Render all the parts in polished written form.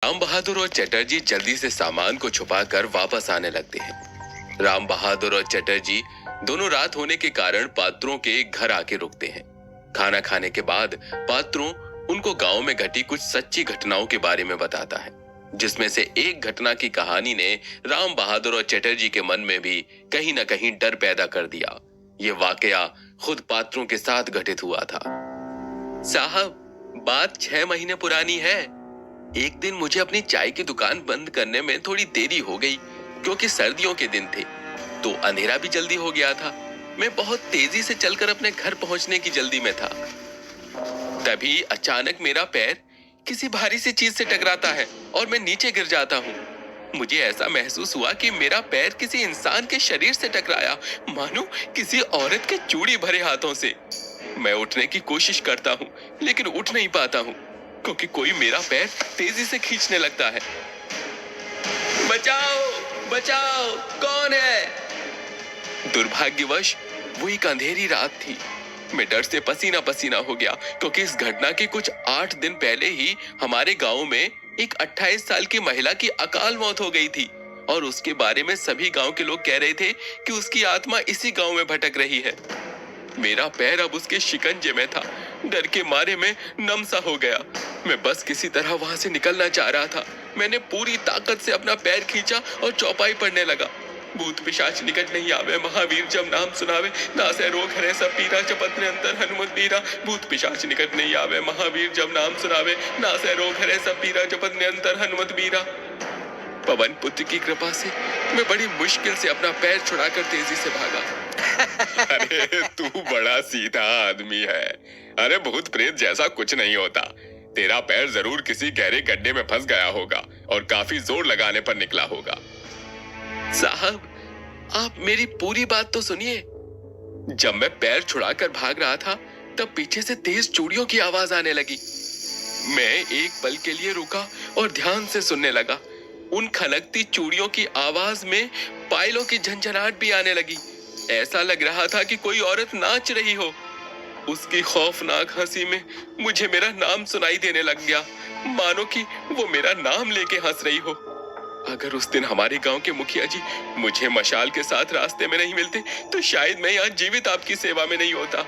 राम बहादुर और चटर्जी जल्दी से सामान को छुपाकर वापस आने लगते हैं। राम बहादुर और चटर्जी दोनों रात होने के कारण पात्रों के घर आके रुकते हैं। खाना खाने के बाद पात्रों उनको गांव में घटी कुछ सच्ची घटनाओं के बारे में बताता है, जिसमें से एक घटना की कहानी ने राम बहादुर और चटर्जी के मन में भी कहीं ना कहीं डर पैदा कर दिया। ये वाकया खुद पात्रों के साथ घटित हुआ था। साहब, बात 6 महीने पुरानी है। एक दिन मुझे अपनी चाय की दुकान बंद करने में थोड़ी देरी हो गई, क्योंकि सर्दियों के दिन थे, तो अंधेरा भी जल्दी हो गया था। मैं बहुत तेजी से चलकर अपने घर पहुंचने की जल्दी में था। तभी अचानक मेरा पैर किसी भारी सी चीज से टकराता है और मैं नीचे गिर जाता हूँ। मुझे ऐसा महसूस हुआ कि मेरा पैर किसी इंसान के शरीर से टकराया, मानो किसी औरत के चूड़ी भरे हाथों से। मैं उठने की कोशिश करता हूँ, लेकिन उठ नहीं पाता हूँ, क्योंकि कोई मेरा पैर तेजी से खींचने लगता है। बचाओ, बचाओ, कौन है? दुर्भाग्यवश वो एक अंधेरी रात थी। मैं डर से पसीना पसीना हो गया, क्योंकि इस घटना के कुछ 8 दिन पहले ही हमारे गांव में एक 28 साल की महिला की अकाल मौत हो गई थी, और उसके बारे में सभी गांव के लोग कह रहे थे कि उसकी आत्मा इसी गांव में भटक रही है। मेरा पैर अब उसके शिकंजे में था। डर के मारे में नम सा हो गया। मैं बस किसी तरह वहां से निकलना चाह रहा था। मैंने पूरी ताकत से अपना पैर खींचा और चौपाई पढ़ने लगा। भूत पिशाच निकट नहीं आवे, महावीर जब नाम सुनावे, नासे रोग हरे सब पीरा, चपत निरंतर हनुमत बीरा। भूत पिशाच निकट नहीं आवे, महावीर जब नाम सुनावे, नासे रोग हरे सब पीरा, चपत निरंतर हनुमत बीरा। पवन पुत्र की कृपा से मैं बड़ी मुश्किल से अपना पैर छुड़ाकर तेजी से भागा। अरे तू बड़ा सीधा आदमी है। अरे भूत प्रेत जैसा कुछ नहीं होता। तेरा पैर जरूर किसी गहरे गड्ढे में फंस गया होगा और काफी जोर लगाने पर निकला होगा। साहब, आप मेरी पूरी बात तो सुनिए। जब मैं पैर छुड़ाकर भाग रहा था, तब पीछे से तेज चूड़ियों की आवाज आने लगी। मैं एक पल के लिए रुका और ध्यान से सुनने लगा। उन खनकती चूड़ियों की आवाज में पायलों की झंझनाहट भी आने लगी। ऐसा लग रहा था कि कोई औरत नाच रही हो। उसकी खौफनाक हंसी में मुझे मेरा नाम सुनाई देने लग गया, मानो कि वो मेरा नाम लेके हंस रही हो। अगर उस दिन हमारे गांव के मुखिया जी मुझे मशाल के साथ रास्ते में नहीं मिलते, तो शायद मैं यहाँ जीवित आपकी सेवा में नहीं होता।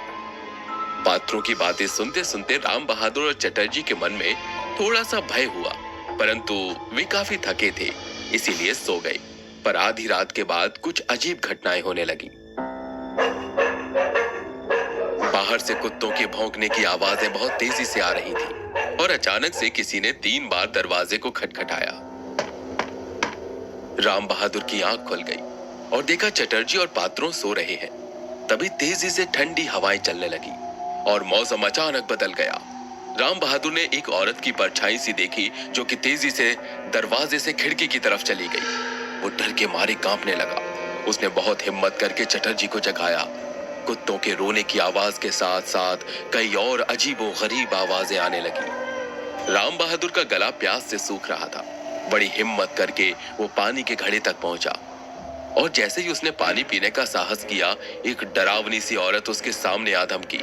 पात्रों की बातें सुनते सुनते राम बहादुर और चटर्जी के मन में थोड़ा सा भय हुआ, परंतु वे काफी थके थे, इसीलिए सो गए। पर आधी रात के बाद कुछ अजीब घटनाएं होने लगी। बाहर से कुत्तों के भौंकने की आवाजें बहुत तेजी से आ रही थी, और अचानक से किसी ने 3 बार दरवाजे को खटखटाया। राम बहादुर की आंख खुल गई और देखा चटर्जी और पात्रों सो रहे हैं। तभी तेजी से ठंडी हवाएं चलने लगी और मौसम अचानक बदल गया। राम बहादुर ने एक औरत की परछाई सी देखी, जो कि तेजी से दरवाजे से खिड़की की तरफ चली गई। वो डर के मारे कांपने लगा। उसने बहुत हिम्मत करके चटर्जी को जगाया। कुत्तों के रोने की आवाज के साथ साथ कई और अजीबोगरीब आवाजें आने लगी। राम बहादुर का गला प्यास से सूख रहा था। बड़ी हिम्मत करके वो पानी के घड़े तक पहुंचा, और जैसे ही उसने पानी पीने का साहस किया, एक डरावनी सी औरत उसके सामने आ धमकी।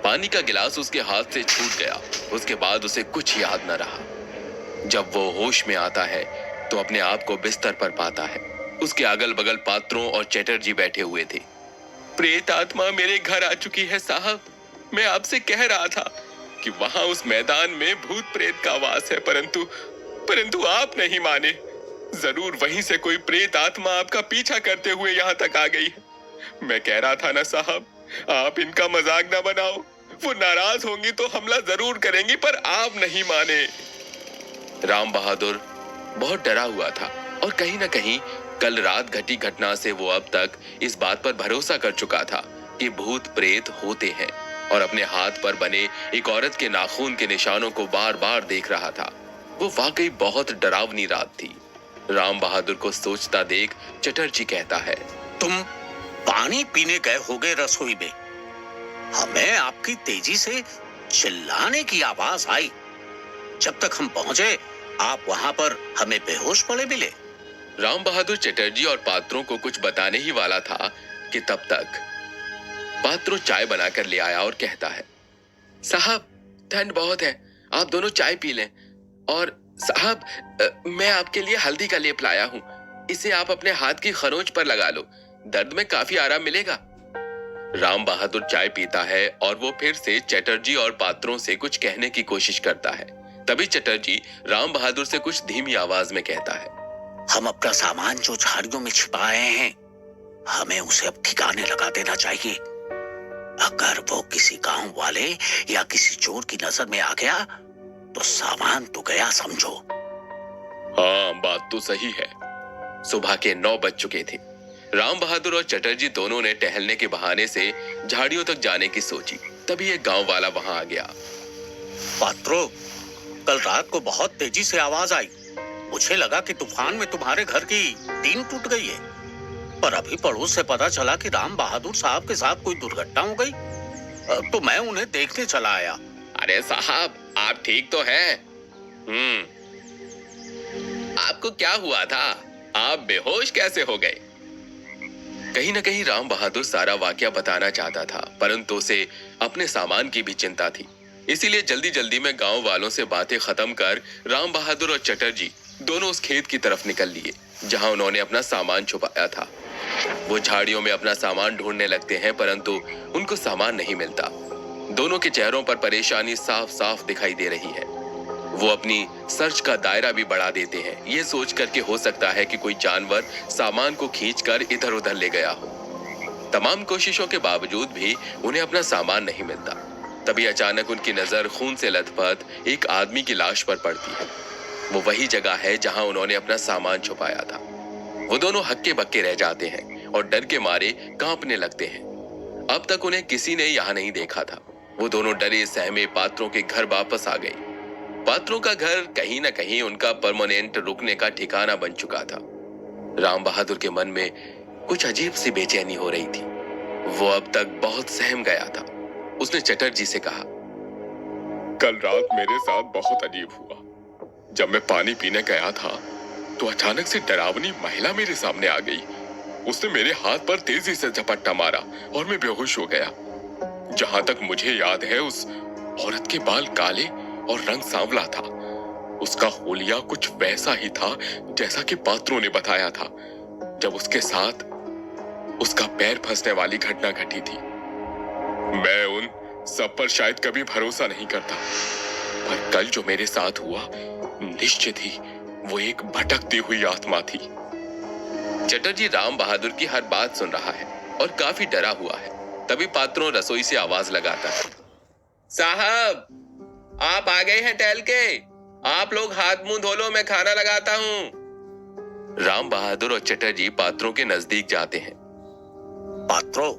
पानी का गिलास उसके हाथ से छूट गया। उसके बाद उसे कुछ याद न रहा। जब वो होश में आता है तो अपने आप को बिस्तर पर पाता है। उसके अगल बगल पात्रों और चटर्जी बैठे हुए थे। प्रेत आत्मा मेरे घर आ चुकी है साहब। मैं आपसे कह रहा था कि वहां उस मैदान में भूत प्रेत का वास है, परंतु आप नहीं माने। जरूर वहीं से कोई प्रेत आत्मा आपका पीछा करते हुए यहाँ तक आ गई है। मैं कह रहा था ना साहब, आप इनका मजाक ना बनाओ। वो नाराज होंगी तो हमला जरूर करेंगी, पर आप नहीं माने। राम बहादुर बहुत डरा हुआ था, और कहीं ना कहीं कल रात घटी घटना से वो अब तक इस बात पर भरोसा कर चुका था कि भूत प्रेत होते हैं, और अपने हाथ पर बने एक औरत के नाखून के निशानों को बार बार देख रहा था। वो वाकई बहुत डरावनी रात थी। राम बहादुर को सोचता देख चटर्जी कहता है, तुम पानी पीने गए होगे रसोई में। हमें आपकी तेजी से चिल्लाने की आवाज आई। जब तक हम पहुंचे, आप वहां पर हमें बेहोश पड़े मिले। राम बहादुर चटर्जी और पात्रों को कुछ बताने ही वाला था कि तब तक पात्रों चाय बनाकर ले आया और कहता है, साहब ठंड बहुत है, आप दोनों चाय पी लें। और साहब, मैं आपके लिए हल्दी का लेप लाया हूँ। इसे आप अपने हाथ की खरोंच पर लगा लो, दर्द में काफी आराम मिलेगा। राम बहादुर चाय पीता है और वो फिर से चटर्जी और पात्रों से कुछ कहने की कोशिश करता है। तभी चटर्जी राम बहादुर से कुछ धीमी आवाज में कहता है, हम अपना सामान जो झाड़ियों में छिपाए हैं, हमें उसे अब ठिकाने लगा देना चाहिए। अगर वो किसी गांव वाले या किसी चोर की नजर में आ गया तो सामान तो गया समझो। हाँ, बात तो सही है। सुबह के 9 बज चुके थे। राम बहादुर और चटर्जी दोनों ने टहलने के बहाने से झाड़ियों तक जाने की सोची। तभी एक गांव वाला वहां आ गया। पात्रो, कल रात को बहुत तेजी से आवाज आई। मुझे लगा कि तूफान में तुम्हारे घर की टीन टूट गई है, पर अभी पड़ोस से पता चला कि राम बहादुर साहब के साथ कोई दुर्घटना हो गई, तो मैं उन्हें देखने चला आया। अरे साहब, आप ठीक तो हैं? आपको क्या हुआ था? आप बेहोश कैसे हो गए? कहीं न कहीं राम बहादुर सारा वाकया बताना चाहता था, परंतु उसे अपने सामान की भी चिंता थी। इसीलिए जल्दी जल्दी में गांव वालों से बातें खत्म कर राम बहादुर और चटर्जी दोनों उस खेत की तरफ निकल लिए जहां उन्होंने अपना सामान छुपाया था। वो झाड़ियों में अपना सामान ढूंढने लगते हैं, परंतु उनको सामान नहीं मिलता। दोनों के चेहरों पर परेशानी साफ साफ दिखाई दे रही है। वो अपनी सर्च का दायरा भी बढ़ा देते हैं, ये सोच कर के हो सकता है कि कोई जानवर सामान को खींचकर इधर उधर ले गया हो। तमाम कोशिशों के बावजूद भी उन्हें अपना सामान नहीं मिलता। तभी अचानक उनकी नजर खून से लथपथ एक आदमी की लाश पर पड़ती है। वो वही जगह है जहां उन्होंने अपना सामान छुपाया था। वो दोनों हक्के बक्के रह जाते हैं और डर के मारे कांपने लगते हैं। अब तक उन्हें किसी ने यहाँ नहीं देखा था। वो दोनों डरे सहमे पात्रों के घर वापस आ गए। पात्रों का घर कहीं न कहीं उनका परमानेंट रुकने का ठिकाना बन चुका था। राम बहादुर के मन में कुछ अजीब सी बेचैनी हो रही थी। वो अब तक बहुत सहम गया था। उसने चटर्जी से कहा, कल रात मेरे साथ बहुत अजीब हुआ। जब मैं पानी पीने गया था तो अचानक से डरावनी महिला मेरे सामने आ गई। उसने मेरे हाथ पर तेजी से झपट्टा मारा और मैं बेहोश हो गया। जहां तक मुझे याद है, उस औरत के बाल काले और रंग सांवला था। उसका हुलिया कुछ वैसा ही था जैसा कि पात्रों ने बताया था जब उसके साथ उसका पैर फंसने वाली घटना घटी थी। मैं उन सब पर शायद कभी भरोसा नहीं करता, पर कल जो मेरे साथ हुआ, निश्चित ही वो एक भटकती हुई आत्मा थी। चटर्जी राम बहादुर की हर बात सुन रहा है और काफी डरा हुआ है। तभी पात्रों रसोई से आवाज लगाता है, साहब, आप आ गए हैं टहल के। आप लोग हाथ मुंह धो लो, मैं खाना लगाता हूँ। राम बहादुर और चटर्जी पात्रों के नजदीक जाते हैं। पात्रो,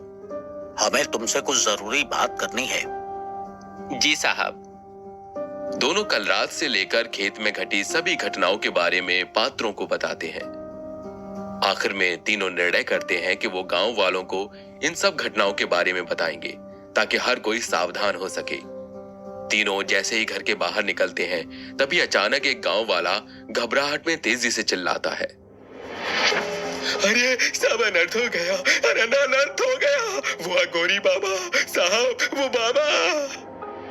हमें तुमसे कुछ जरूरी बात करनी है। जी साहब। दोनों कल रात से लेकर खेत में घटी सभी घटनाओं के बारे में पात्रों को बताते हैं। आखिर में तीनों निर्णय करते हैं कि वो गांव वालों को इन सब घटनाओं के बारे में बताएंगे ताकि हर कोई सावधान हो सके। तीनों जैसे ही घर के बाहर निकलते हैं, तभी अचानक एक गांव वाला घबराहट में तेजी से चिल्लाता है, अरे सब अनर्थ हो गया, अरे अनर्थ हो गया। वो अघोरी बाबा साहब, वो बाबा।